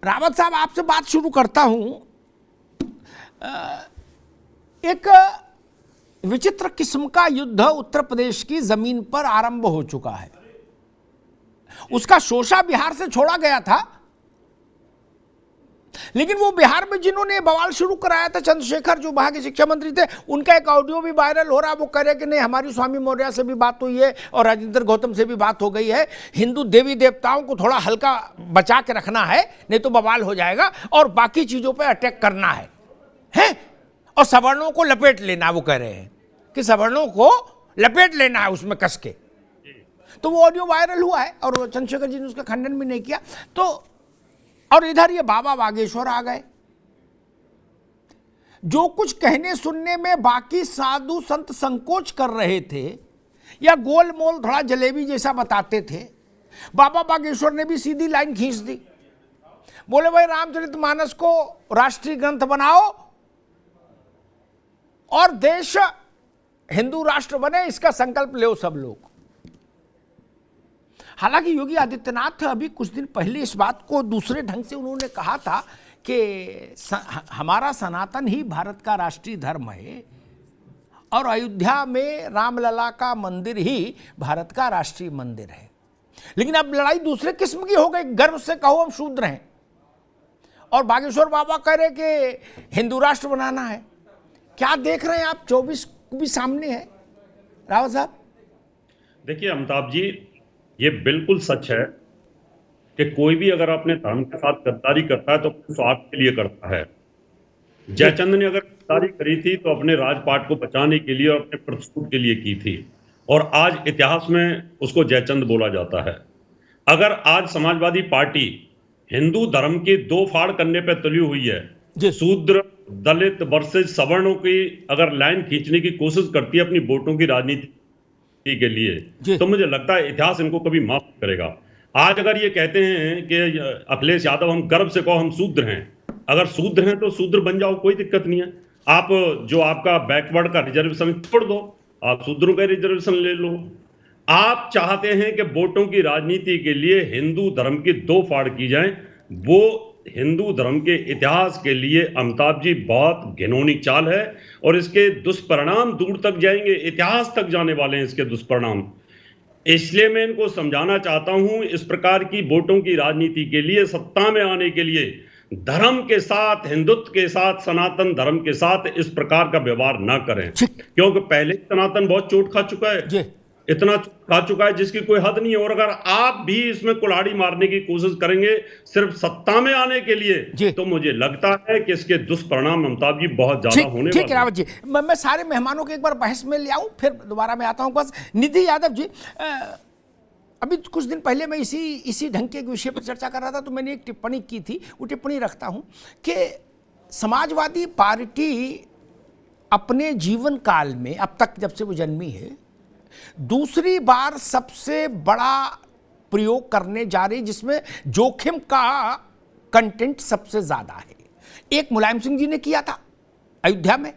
रावत साहब, आपसे बात शुरू करता हूं। एक विचित्र किस्म का युद्ध उत्तर प्रदेश की जमीन पर आरंभ हो चुका है। उसका शोषा बिहार से छोड़ा गया था, लेकिन वो बिहार में जिन्होंने बवाल शुरू कराया था, चंद्रशेखर जो वहां के शिक्षा मंत्री थे, उनका एक ऑडियो भी वायरल हो रहा है। वो कह रहे कि नहीं, हमारी स्वामी मौर्य से भी बात हुई है और राजेंद्र गौतम से भी बात हो गई है, हिंदू देवी देवताओं को थोड़ा हल्का बचा के रखना है, नहीं तो बवाल हो जाएगा, और बाकी चीजों पर अटैक करना है? और सवर्णों को लपेट लेना। वो कह रहे हैं कि सवर्णों को लपेट लेना है उसमें कस के। तो वो ऑडियो वायरल हुआ है और चंद्रशेखर जी ने उसका खंडन भी नहीं किया। तो और इधर ये बाबा बागेश्वर आ गए, जो कुछ कहने सुनने में बाकी साधु संत संकोच कर रहे थे या गोल मोल थोड़ा जलेबी जैसा बताते थे, बाबा बागेश्वर ने भी सीधी लाइन खींच दी। बोले भाई, रामचरितमानस को राष्ट्रीय ग्रंथ बनाओ और देश हिंदू राष्ट्र बने, इसका संकल्प लो सब लोग। हालांकि योगी आदित्यनाथ अभी कुछ दिन पहले इस बात को दूसरे ढंग से उन्होंने कहा था कि हमारा सनातन ही भारत का राष्ट्रीय धर्म है और अयोध्या में रामलला का मंदिर ही भारत का राष्ट्रीय मंदिर है। लेकिन अब लड़ाई दूसरे किस्म की हो गई। गर्व से कहो हम शूद्र हैं, और बागेश्वर बाबा कह रहे कि हिंदू राष्ट्र बनाना है। क्या देख रहे हैं आप? 24 भी सामने है रावत साहब। देखिए अमिताभ जी, ये बिल्कुल सच है कि कोई भी अगर अपने धर्म के साथ गद्दारी करता है तो स्वार्थ के लिए करता है। जयचंद ने अगर गद्दारी करी थी तो अपने राजपाट को बचाने के लिए और अपने प्रतिशोध के लिए की थी, और आज इतिहास में उसको जयचंद बोला जाता है। अगर आज समाजवादी पार्टी हिंदू धर्म की दो फाड़ करने पर तुली हुई है, शूद्र दलित वर्सेस सवर्णों की अगर लाइन खींचने की कोशिश करती है अपनी वोटों की राजनीति के लिए, तो मुझे लगता है इतिहास इनको कभी माफ करेगा। आज अगर ये कहते हैं कि अखिलेश यादव, हम गर्व से कहो हम शूद्र हैं, अगर शूद्र हैं तो शूद्र बन जाओ, कोई दिक्कत नहीं है। आप जो आपका बैकवर्ड का रिजर्वेशन छोड़ दो, आप शूद्रों का रिजर्वेशन ले लो। आप चाहते हैं कि वोटों की राजनीति के लिए हिंदू धर्म की दो फाड़ की जाए, वो हिंदू धर्म के इतिहास के लिए अमिताभ जी बहुत घिनौनी चाल है, और इसके दुष्परिणाम दूर तक जाएंगे, इतिहास तक जाने वाले हैं इसके दुष्परिणाम। इसलिए मैं इनको समझाना चाहता हूं, इस प्रकार की वोटों की राजनीति के लिए, सत्ता में आने के लिए धर्म के साथ, हिंदुत्व के साथ, सनातन धर्म के साथ इस प्रकार का व्यवहार ना करें, क्योंकि पहले सनातन बहुत चोट खा चुका है, इतना खा चुका है जिसकी कोई हद नहीं है। और अगर आप भी इसमें कुल्हाड़ी मारने की कोशिश करेंगे सिर्फ सत्ता में आने के लिए, तो मुझे लगता है कि इसके दुष्परिणाम अमिताभ जी बहुत ज्यादा होने वाले हैं। ठीक है रावत जी, मैं सारे मेहमानों को एक बार बहस में ले आऊं, फिर दोबारा मैं आता हूं बस। निधि यादव जी, अभी कुछ दिन पहले मैं इसी ढंग के विषय पर चर्चा कर रहा था, तो मैंने एक टिप्पणी की थी, वो टिप्पणी रखता हूं कि समाजवादी पार्टी अपने जीवन काल में अब तक, जब से वो जन्मी है, दूसरी बार सबसे बड़ा प्रयोग करने जा रही, जिसमें जोखिम का कंटेंट सबसे ज्यादा है। एक मुलायम सिंह जी ने किया था अयोध्या में,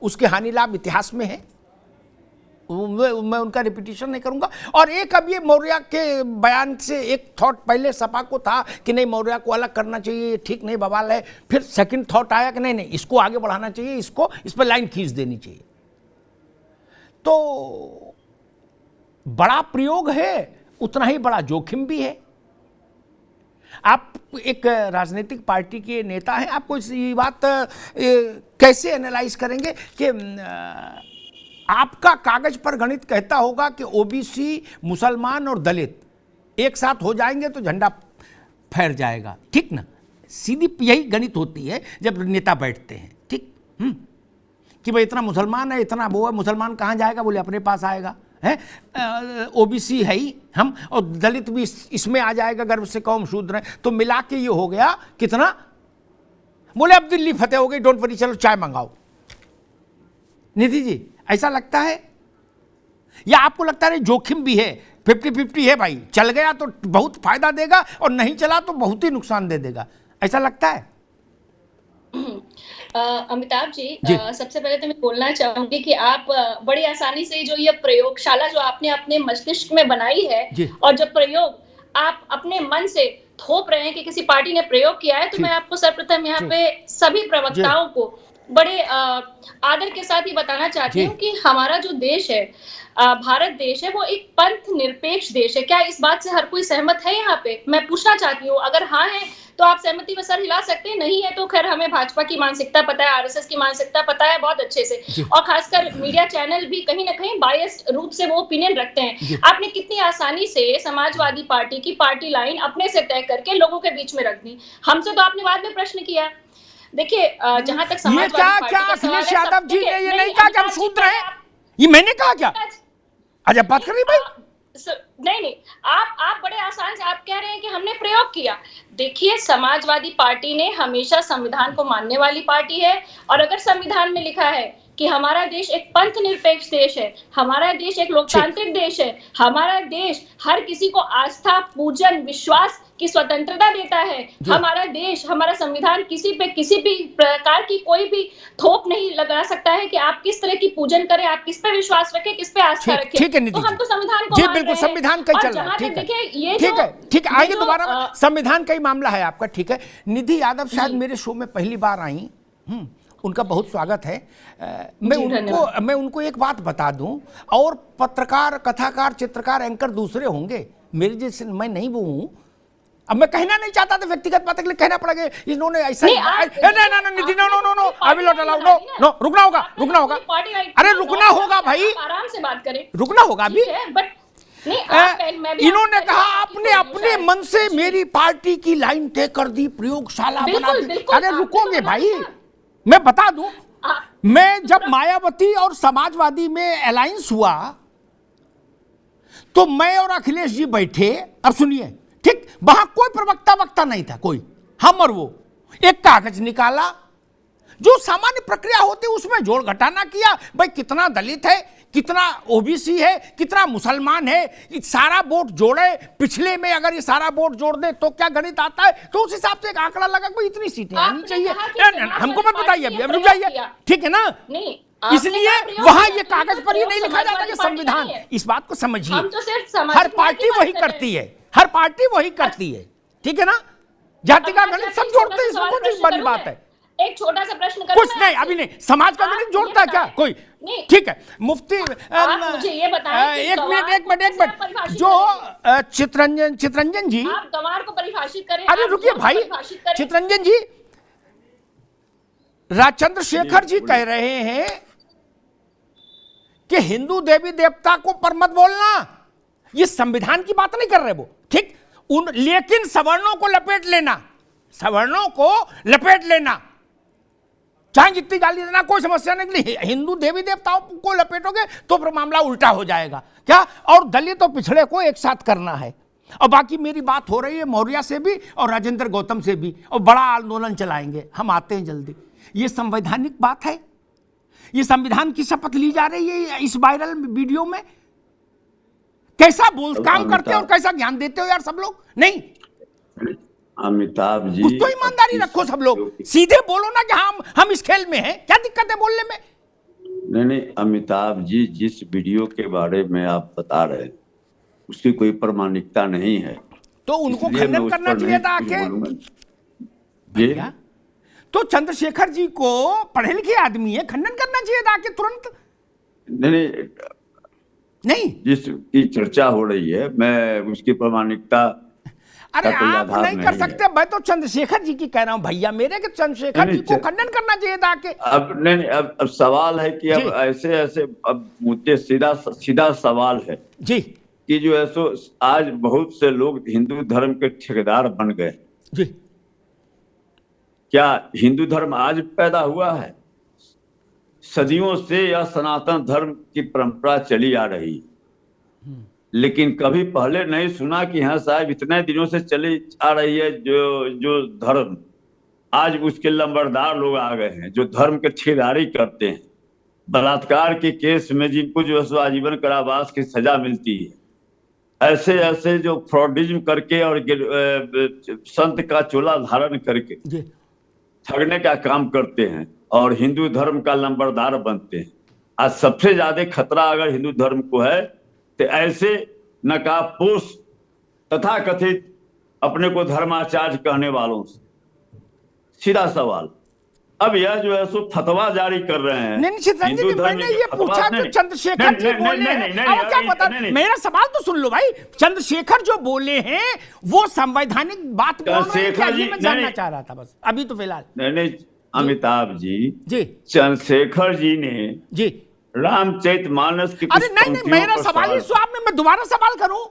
उसके हानि लाभ इतिहास में है, मैं उनका रिपीटिशन नहीं करूंगा। और एक अब ये मौर्य के बयान से एक थॉट पहले सपा को था कि नहीं, मौर्य को अलग करना चाहिए, ठीक नहीं, बवाल है। फिर सेकंड थॉट आया कि नहीं, इसको आगे बढ़ाना चाहिए, इस पर लाइन खींच देनी चाहिए। तो बड़ा प्रयोग है, उतना ही बड़ा जोखिम भी है। आप एक राजनीतिक पार्टी के नेता हैं, आपको ये बात कैसे एनालाइज करेंगे कि आपका कागज पर गणित कहता होगा कि ओबीसी, मुसलमान और दलित एक साथ हो जाएंगे तो झंडा फहर जाएगा, ठीक ना? सीधी यही गणित होती है जब नेता बैठते हैं, ठीक कि भाई इतना मुसलमान है, इतना वो है, मुसलमान कहाँ जाएगा? बोले अपने पास आएगा, है ओबीसी है ही हम, और दलित भी इसमें आ जाएगा, गर्व से कौम शूद्र है, तो मिला के ये हो गया कितना? बोले अब दिल्ली फतेह हो गई, डोंट वरी, चलो चाय मंगाओ। निधि जी, ऐसा लगता है या आपको लगता है जोखिम भी है? 50-50 है भाई, चल गया तो बहुत फायदा देगा और नहीं चला तो बहुत ही नुकसान दे देगा, ऐसा लगता है? अमिताभ जी, सबसे पहले तो मैं बोलना चाहूंगी कि आप बड़ी आसानी से जो ये प्रयोगशाला जो आपने अपने मस्तिष्क में बनाई है, और जब प्रयोग आप अपने मन से थोप रहे हैं कि किसी पार्टी ने प्रयोग किया है, तो मैं आपको सर्वप्रथम यहाँ पे सभी प्रवक्ताओं को बड़े आदर के साथ ही बताना चाहती हूँ कि हमारा जो देश है, भारत देश है, वो एक पंथ निरपेक्ष देश है। क्या इस बात से हर कोई सहमत है यहाँ पे? मैं पूछना चाहती हूँ, अगर हाँ है तो आप सहमति में सर हिला सकते हैं, नहीं है तो खैर हमें भाजपा की मानसिकता पता है, आरएसएस की मानसिकता पता है बहुत अच्छे से, और खासकर मीडिया चैनल भी कहीं ना कहीं बायस्ड रूप से वो ओपिनियन रखते हैं। आपने कितनी आसानी से समाजवादी पार्टी की पार्टी लाइन अपने से तय करके लोगों के बीच में रख दी। हमसे तो आपने बाद में प्रश्न किया। देखिए, जहां तक समाजवादी पार्टी का सवाल है, यादव जी ने ये नहीं कहा कि हम शूद्र हैं, ये मैंने कहा क्या? अच्छा, बात कर रही भाई? नहीं, आप बड़े आसान से आप कह रहे हैं कि हमने प्रयोग किया। देखिए, समाजवादी पार्टी ने हमेशा संविधान को मानने वाली पार्टी है, और अगर संविधान में लिखा है कि हमारा देश एक पंथ निरपेक्ष देश है, हमारा देश एक लोकतांत्रिक देश है, हमारा देश हर किसी को आस्था, पूजन, विश्वास की स्वतंत्रता देता है, हमारा देश, हमारा संविधान किसी पे किसी भी प्रकार की कोई भी थोप नहीं लगा सकता है कि आप किस तरह की पूजन करें, आप किस पे विश्वास रखें, किस पे आस्था रखें। तो हम तो संविधान को मान बिल्कुल, संविधान का ही चल रहा है। ठीक है, आइए दोबारा, संविधान का ही मामला है आपका। ठीक है, निधि यादव शायद मेरे शो में पहली बार आई, उनका बहुत स्वागत है। मैं उनको एक बात बता दूं, और पत्रकार, कथाकार, चित्रकार, एंकर दूसरे होंगे, मेरे जैसे मैं नहीं वो हूं। अब मैं कहना नहीं चाहता था, व्यक्तिगत बात के लिए कहना पड़ेगा, इन्होंने ऐसा no, I will not allow, no, रुकना होगा। अरे रुकना होगा भाई, आराम से बात करें, रुकना होगा अभी। इन्होंने कहा आपने अपने मन से मेरी पार्टी की लाइन तय कर दी, प्रयोगशाला बना दी। अरे रुकोगे भाई, मैं बता दूं, मैं जब मायावती और समाजवादी में अलायंस हुआ तो मैं और अखिलेश जी बैठे, अब सुनिए, ठीक, वहां कोई प्रवक्ता वक्ता नहीं था, कोई, हम और वो, एक कागज निकाला, जो सामान्य प्रक्रिया होती है उसमें जोड़ घटाना किया, भाई कितना दलित है, कितना ओबीसी है, कितना मुसलमान है, सारा वोट जोड़े, पिछले में अगर ये सारा वोट जोड़ दे तो क्या गणित आता है, तो उस हिसाब से एक आंकड़ा लगा, कोई इतनी सीटें आनी चाहिए। हमको मत बताइए, अभी रुक जाइए, ठीक है ना? इसलिए वहां ये कागज पर ही नहीं लिखा जाता कि संविधान, इस बात को समझिए, हर पार्टी वही करती है, हर पार्टी वही करती है, ठीक है ना? जाति का गणित सब जोड़ते हैं, इसमें कौन सी बड़ी बात है? एक छोटा सा प्रश्न करूं, कुछ नहीं, अभी नहीं, समाज का गणित जोड़ता है क्या कोई? ठीक है, मुफ्ती मुझे ये बताएं, एक मिनट, जो चित्रंजन जी, आप गंवार को परिभाषित करें। अरे रुकिए भाई, चित्रंजन जी, चंद्रशेखर जी कह रहे हैं कि हिंदू देवी देवता को पर मत बोलना, ये संविधान की बात नहीं कर रहे वो, ठीक, लेकिन सवर्णों को लपेट लेना, सवर्णों को लपेट लेना, चाहे जितनी गाली देना, कोई समस्या नहीं, हिंदू देवी देवताओं को लपेटोगे तो फिर मामला उल्टा हो जाएगा क्या? और दलित और पिछड़े को एक साथ करना है। और बाकी मेरी बात हो रही है मौर्य से भी और राजेंद्र गौतम से भी, और बड़ा आंदोलन चलाएंगे, हम आते हैं जल्दी। ये संवैधानिक बात है, ये संविधान की शपथ ली जा रही है इस वायरल वीडियो में। कैसा काम करते हो और कैसा ज्ञान देते हो यार सब लोग। नहीं अमिताभ जी, कुछ तो ईमानदारी रखो सब लोग, सीधे बोलो ना कि हम इस खेल में हैं, क्या दिक्कत है बोलने में? नहीं, अमिताभ जी, जिस वीडियो के बारे में आप बता रहे हैं उसकी कोई प्रामाणिकता नहीं है, तो उनको खंडन करना चाहिए था आके। भैया तो चंद्रशेखर जी को पढ़े लिखे आदमी है, खंडन करना चाहिए था आके तुरंत। नहीं, जिसकी चर्चा हो रही है, मैं उसकी प्रामाणिकता, अरे आप नहीं कर सकते, मैं तो चंद्रशेखर जी की कह रहा हूं भैया मेरे, कि चंद्रशेखर जी को खंडन करना चाहिए था कि अब सवाल है कि अब ऐसे अब मुद्दे, सीधा सवाल है जी कि जो है सो आज बहुत से लोग हिंदू धर्म के ठेकेदार बन गए जी। क्या हिंदू धर्म आज पैदा हुआ है? सदियों से यह सनातन धर्म की परंपरा चली आ रही है, लेकिन कभी पहले नहीं सुना कि हाँ साहब इतने दिनों से चली आ रही है जो धर्म, आज उसके लंबरदार लोग आ गए हैं जो धर्म के ठेकेदारी करते हैं। बलात्कार के केस में जिनको जो है आजीवन कारावास की सजा मिलती है, ऐसे जो फ्रॉडिज्म करके और संत का चोला धारण करके ठगने का काम करते हैं और हिंदू धर्म का लंबरदार बनते हैं। आज सबसे ज्यादा खतरा अगर हिंदू धर्म को है तो ऐसे नकाबपोश तथा कथित अपने को धर्माचार्य कहने वालों से? सीधा सवाल। अब यह जो है सो फतवा जारी कर रहे हैं। नहीं चित्रंजन जी, मैंने ये पूछा जो चंद्रशेखर जी बोले हैं, अब क्या पता, मेरा सवाल तो सुन लो भाई। चंद्रशेखर जो बोले हैं वो संवैधानिक बात बोल रहे हैं क्या, ये मैं जानना चाह रहा था बस अभी तो फिलहाल। नहीं अमिताभ जी, जी चंद्रशेखर जी ने जी रामचरितमानस की अरे नहीं, मेरा सवाल ही स्वाब में, मैं दोबारा सवाल करूं?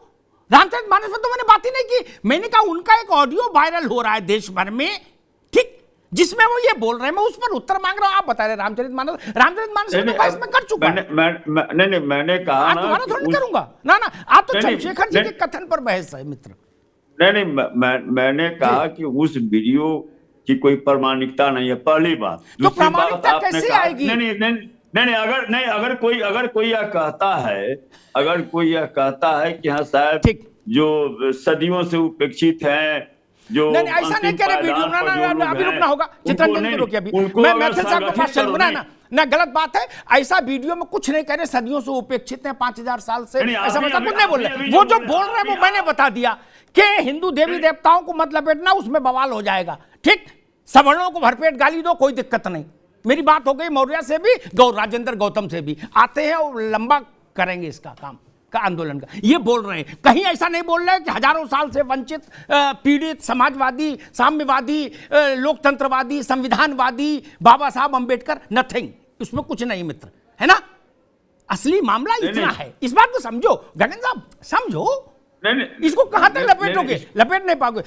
रामचरितमानस में तो मैंने बात ही नहीं की। मैंने कहा उनका एक ऑडियो वायरल हो रहा है देश भर में, ठीक, जिसमें वो ये बोल रहे हैं, मैं उस पर उत्तर मांग रहा हूं। आप बता रहे रामचरितमानस में बहस में कर चुका नहीं मैंने कहा ना, दोबारा थोड़ी करूंगा ना आप तो चंद्रशेखर जी के कथन पर बहस है मित्र। नहीं मैंने कहा कि उस वीडियो की कोई प्रामाणिकता नहीं है, पहली बात। तो प्रामाणिकता कैसे आएगी? नहीं अगर कोई यह कहता है, कि हाँ साहब जो सदियों से उपेक्षित हैं, जो नहीं ऐसा नहीं कह रहे वीडियो ना अभी रुकना होगा। चित्रंजन को रोकिए अभी, मैं मैथिल साहब के पास चलूंगा ना गलत बात है। ऐसा वीडियो में कुछ नहीं कह रहे, सदियों से उपेक्षित हैं, 5000 साल से, ऐसा मतलब कुछ नहीं बोल रहे। वो जो बोल रहे हैं वो मैंने बता दिया कि हिंदू देवी देवताओं को मत लपेटना, उसमें बवाल हो जाएगा, ठीक। सवर्णों को भरपेट गाली दो, कोई दिक्कत नहीं। मेरी बात हो गई मौर्य से भी, राजेंद्र गौतम से भी आते हैं और लंबा करेंगे इसका काम का आंदोलन का, ये बोल रहे हैं। कहीं ऐसा नहीं बोल रहे कि हजारों साल से वंचित, पीड़ित, समाजवादी, साम्यवादी, लोकतंत्रवादी, संविधानवादी, बाबा साहब अंबेडकर, नथिंग, उसमें कुछ नहीं मित्र, है ना। असली मामला इतना है, इस बात को समझो गगन साहब, समझो। इसको कहां तक लपेटोगे? लपेट नहीं पाओगे।